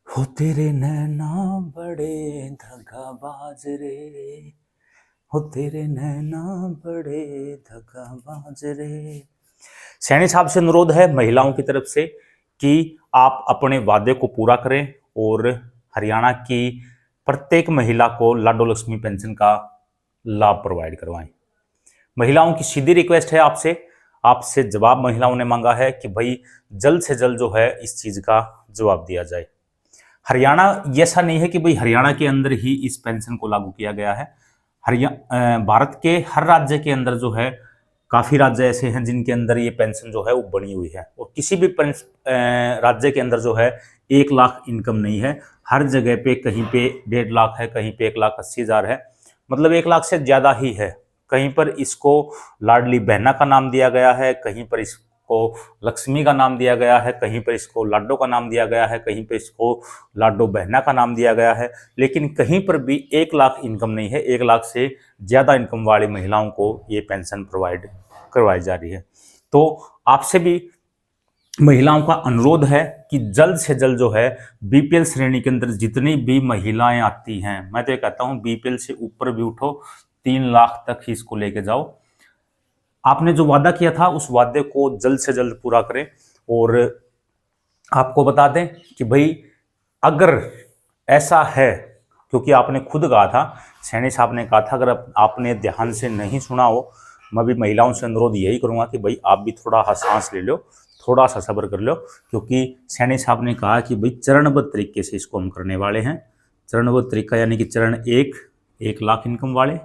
हो तेरे नैना बड़े धगाबाज रे, हो तेरे नैना बड़े धगाबाज रे। सैनी साहब से अनुरोध है महिलाओं की तरफ से कि आप अपने वादे को पूरा करें और हरियाणा की प्रत्येक महिला को लाडो लक्ष्मी पेंशन का लाभ प्रोवाइड करवाएं। महिलाओं की सीधी रिक्वेस्ट है आपसे, आपसे जवाब महिलाओं ने मांगा है कि भाई जल्द से जल्द जो है इस चीज का जवाब दिया जाए। हरियाणा ऐसा नहीं है कि भाई हरियाणा के अंदर ही इस पेंशन को लागू किया गया है। भारत के हर राज्य के अंदर जो है काफी राज्य ऐसे हैं जिनके अंदर ये पेंशन जो है वो बनी हुई है, और किसी भी राज्य के अंदर जो है 1 लाख इनकम नहीं है। हर जगह पे कहीं पे 1.5 लाख है, कहीं पे 1,80,000 है, मतलब 1 लाख से ज्यादा ही है। कहीं पर इसको लाडली बहना का नाम दिया गया है, कहीं पर इसको लक्ष्मी का नाम दिया गया है, कहीं पर इसको लाडो का नाम दिया गया है, कहीं पर इसको लाडो बहना का नाम दिया गया है, लेकिन कहीं पर भी 1 लाख इनकम नहीं है। 1 लाख से ज्यादा इनकम वाली महिलाओं को ये पेंशन प्रोवाइड करवाई जा रही है। तो आपसे भी महिलाओं का अनुरोध है कि जल्द से जल्द जो है बीपीएल श्रेणी के अंदर जितनी भी महिलाएं आती हैं, मैं तो ये कहता हूं बीपीएल से ऊपर भी उठो, 3 लाख तक ही इसको लेके जाओ। आपने जो वादा किया था उस वादे को जल्द से जल्द पूरा करें। और आपको बता दें कि भाई अगर ऐसा है, क्योंकि आपने खुद कहा था, सैनी साहब ने कहा था, अगर आपने ध्यान से नहीं सुना हो, मैं भी महिलाओं से अनुरोध यही करूंगा कि भाई आप भी थोड़ा सांस ले लो, थोड़ा सा सब्र कर लो, क्योंकि सैनी साहब ने कहा कि भाई चरणबद्ध तरीके से इसको हम करने वाले हैं। चरणबद्ध तरीका यानी कि चरण 1 लाख इनकम वाले,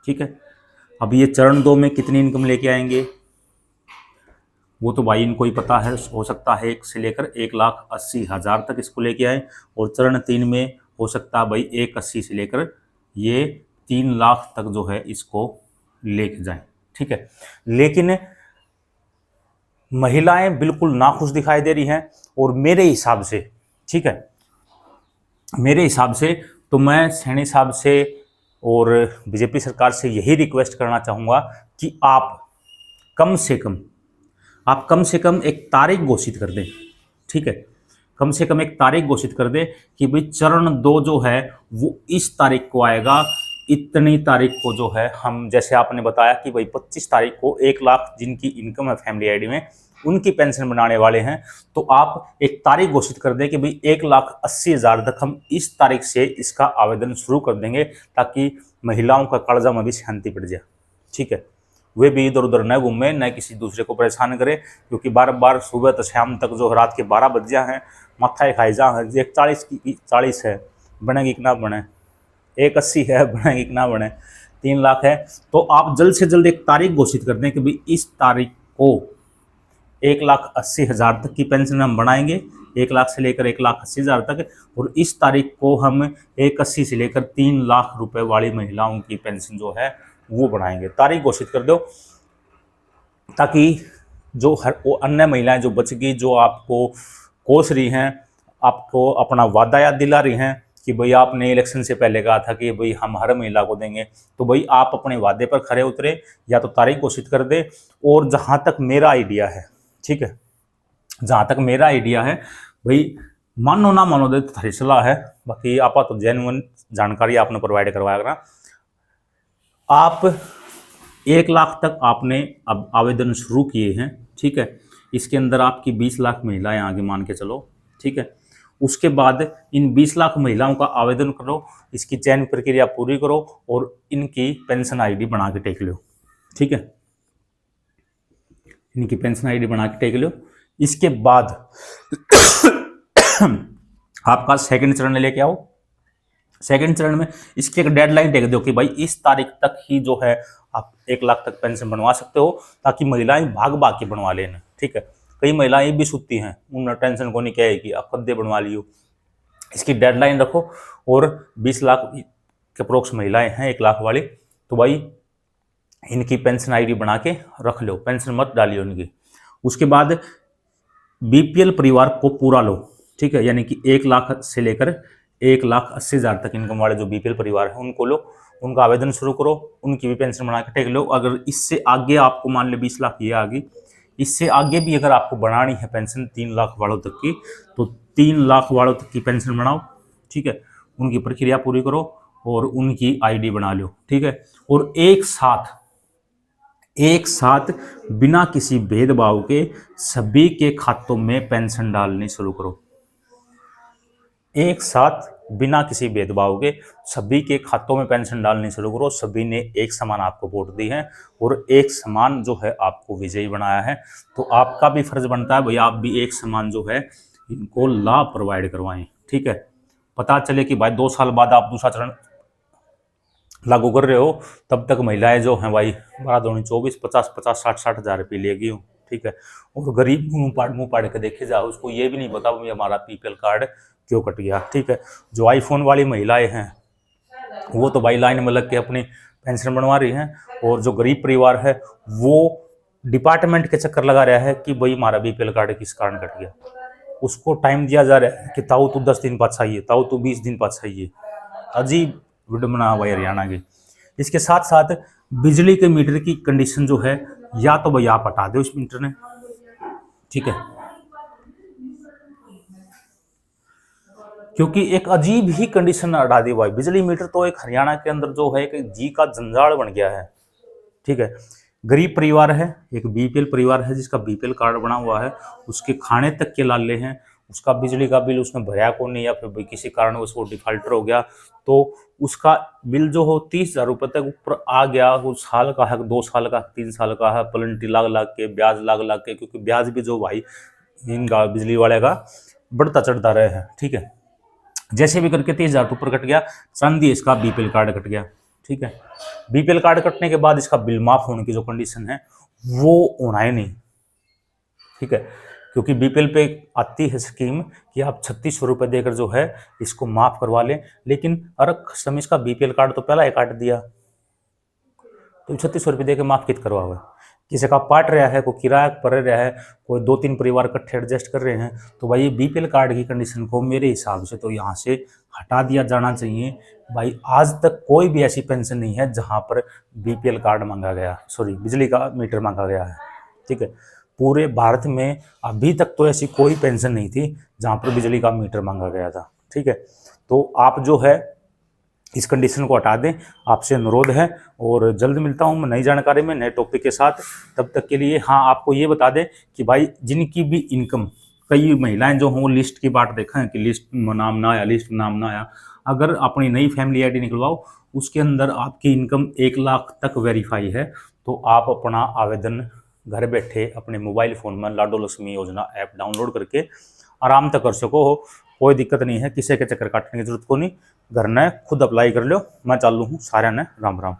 ठीक है। अब ये चरण 2 में कितनी इनकम लेके आएंगे वो तो भाई इनको ही पता है, हो सकता है 1 से लेकर 1,80,000 तक इसको लेके आए, और चरण 3 में हो सकता है भाई 1,80 से लेकर ये 3 लाख तक जो है इसको लेके जाएं, ठीक है। लेकिन महिलाएं बिल्कुल नाखुश दिखाई दे रही हैं, और मेरे हिसाब से, ठीक है, मेरे हिसाब से तो मैं सैनी साहब से और बीजेपी सरकार से यही रिक्वेस्ट करना चाहूँगा कि आप कम से कम एक तारीख घोषित कर दें, ठीक है। कम से कम एक तारीख घोषित कर दें कि भाई चरण 2 जो है वो इस तारीख को आएगा, इतनी तारीख को जो है हम, जैसे आपने बताया कि भाई 25 तारीख को 1 लाख जिनकी इनकम है फैमिली आईडी में उनकी पेंशन बनाने वाले हैं, तो आप एक तारीख घोषित कर दें कि भाई 1,80,000 तक हम इस तारीख से इसका आवेदन शुरू कर देंगे, ताकि महिलाओं का कर्जा में भी शांति पड़ जाए, ठीक है। वे भी इधर उधर न घूमे, न किसी दूसरे को परेशान करे, क्योंकि बार बार सुबह तो शाम तक जो रात के 12 बज जा हैं, मत्था खाई जा है, 1,40 की 40 है, बनेगी कि ना बने, 1,80 है, बनेगी कि ना बने, 3 लाख है। तो आप जल्द से जल्द एक तारीख घोषित कर दें कि भाई इस तारीख को 1,80,000 तक की पेंशन हम बढ़ाएंगे, 1 लाख से लेकर 1,80,000 तक, और इस तारीख को हम 1,80 से लेकर 3 लाख रुपए वाली महिलाओं की पेंशन जो है वो बढ़ाएंगे। तारीख घोषित कर दो, ताकि जो वो अन्य महिलाएं जो बच गई, जो आपको कोस रही हैं, आपको अपना वादा याद दिला रही हैं कि भाई आपने इलेक्शन से पहले कहा था कि भाई हम हर महिला को देंगे, तो भाई आप अपने वादे पर खरे उतरे, या तो तारीख घोषित कर दे। और जहां तक मेरा आइडिया है, ठीक है, जहां तक मेरा आइडिया है, भाई मानो ना मानो दे थारी सलाह है, बाकी आप तो जेन्युइन जानकारी आपने प्रोवाइड करवाया ना। आप 1 लाख तक आपने अब आवेदन शुरू किए हैं, ठीक है। इसके अंदर आपकी 20 लाख महिलाएं आगे मान के चलो, ठीक है। उसके बाद इन 20 लाख महिलाओं का आवेदन करो, इसकी चयन प्रक्रिया पूरी करो, और इनकी पेंशन आईडी बना के टेक लो, ठीक है। इनकी पेंशन आईडी बना के टेक लो। इसके बाद आपका सेकंड चरण लेके आओ। सेकंड चरण में इसकी एक डेडलाइन टेक दो कि भाई इस तारीख तक ही जो है आप 1 लाख तक पेंशन बनवा सकते हो, ताकि महिलाएं भाग भाग के बनवा लेना, ठीक है। कई महिलाएं भी सुती हैं, उन टेंशन को नहीं कहेगी आप कद्दे बनवा लियो। इसकी डेडलाइन रखो, और 20 लाख के अप्रोक्स महिलाएं हैं 1 लाख वाली, तो भाई इनकी पेंशन आईडी बना के रख लो, पेंशन मत डालियो इनकी। उसके बाद बीपीएल परिवार को पूरा लो, ठीक है, यानी कि 1 लाख से लेकर 1,80,000 तक इनकम वाले जो बीपीएल परिवार है उनको लो, उनका आवेदन शुरू करो, उनकी भी पेंशन बना के टेक लो। अगर इससे आगे आपको मान लो 20 लाख ये आ गई, इससे आगे भी अगर आपको बढ़ानी है पेंशन 3 लाख वालों तक की, तो 3 लाख वालों तक की पेंशन बनाओ, ठीक है, उनकी प्रक्रिया पूरी करो और उनकी आईडी बना लो, ठीक है, और एक साथ बिना किसी भेदभाव के सभी के खातों में पेंशन डालनी शुरू करो। एक साथ बिना किसी भेदभाव के सभी के खातों में पेंशन डालनी शुरू करो। सभी ने एक समान आपको वोट दी है और एक समान जो है आपको विजयी बनाया है, तो आपका भी फर्ज बनता है भाई आप भी एक समान जो है इनको लाभ प्रोवाइड करवाएं, ठीक है। पता चले कि भाई 2 साल बाद आप दूसरा चरण लागू कर रहे हो, तब तक महिलाएं जो हैं भाई 12-24 50-60 हज़ार रुपये लेगी हो, ठीक है, और गरीब मुंह पाड़ के देखे जाओ, उसको ये भी नहीं पता भाई हमारा पीपीएल कार्ड क्यों कट गया, ठीक है। जो आईफोन वाली महिलाएं हैं वो तो भाई लाइन में लग के अपनी पेंशन बनवा रही हैं, और जो गरीब परिवार है वो डिपार्टमेंट के चक्कर लगा रहा है कि भाई हमारा बीपीएल कार्ड किस कारण कट गया। उसको टाइम दिया जा रहा है कि ताऊ तू 10 दिन बाद चाहिए, ताऊ तू 20 दिन बाद चाहिए। अजीब विडम्बना हुआ हरियाणा की। इसके साथ साथ बिजली के मीटर की कंडीशन जो है, या तो भाई आप हटा दो इस मीटर ने, ठीक है, क्योंकि एक अजीब ही कंडीशन हटा दी भाई। बिजली मीटर तो एक हरियाणा के अंदर जो है एक जी का जंजाल बन गया है, ठीक है। गरीब परिवार है, एक बीपीएल परिवार है जिसका बीपीएल कार्ड बना हुआ है, उसके खाने तक के लाले हैं, उसका बिजली का बिल उसने भरा को नहीं, या फिर किसी कारण वो डिफॉल्टर हो गया तो उसका बिल जो हो 30,000 रुपये तक ऊपर आ गया। वो साल का है, 2 साल का, 3 साल का है, प्लेंटी लाग के, ब्याज लाग के, क्योंकि ब्याज भी जो भाई इनका बिजली वाले का बढ़ता चढ़ता रहे हैं, ठीक है। जैसे भी करके 30,000 ऊपर कट गया, चांदी इसका बीपीएल कार्ड कट गया, ठीक है। बीपीएल कार्ड कटने के बाद इसका बिल माफ होने की जो कंडीशन है वो होना ही नहीं, ठीक है, क्योंकि बीपीएल पे आती है स्कीम कि आप 3600 रुपये देकर जो है इसको माफ करवा लें, लेकिन अरक खसम इसका बीपीएल कार्ड तो पहला ही काट दिया, तो 3600 रुपये देकर माफ कित करवा हुआ। किसी का पाट रहा है, कोई किराया पर रहा है, कोई 2-3 परिवार इकट्ठे एडजस्ट कर रहे हैं, तो भाई बीपीएल कार्ड की कंडीशन को मेरे हिसाब से तो यहाँ से हटा दिया जाना चाहिए। भाई आज तक कोई भी ऐसी पेंशन नहीं है जहाँ पर बीपीएल कार्ड मांगा गया, सॉरी बिजली का मीटर मांगा गया है, ठीक है। पूरे भारत में अभी तक तो ऐसी कोई पेंशन नहीं थी जहाँ पर बिजली का मीटर मांगा गया था, ठीक है। तो आप जो है इस कंडीशन को हटा दें, आपसे अनुरोध है, और जल्द मिलता हूं मैं नई जानकारी में, नए टॉपिक के साथ। तब तक के लिए हाँ आपको ये बता दें कि भाई जिनकी भी इनकम, कई महिलाएं जो हों लिस्ट की बात देखा है कि लिस्ट में नाम ना आया, लिस्ट में नाम ना आया, अगर अपनी नई फैमिली आईडी निकलवाओ उसके अंदर आपकी इनकम 1 लाख तक वेरीफाई है, तो आप अपना आवेदन घर बैठे अपने मोबाइल फ़ोन में लाडो लक्ष्मी योजना ऐप डाउनलोड करके आराम तक कर सको हो। कोई दिक्कत नहीं है, किसी के चक्कर काटने की जरूरत को नहीं, घर ने खुद अप्लाई कर लो। मैं चालू हूँ, सारे ने राम राम।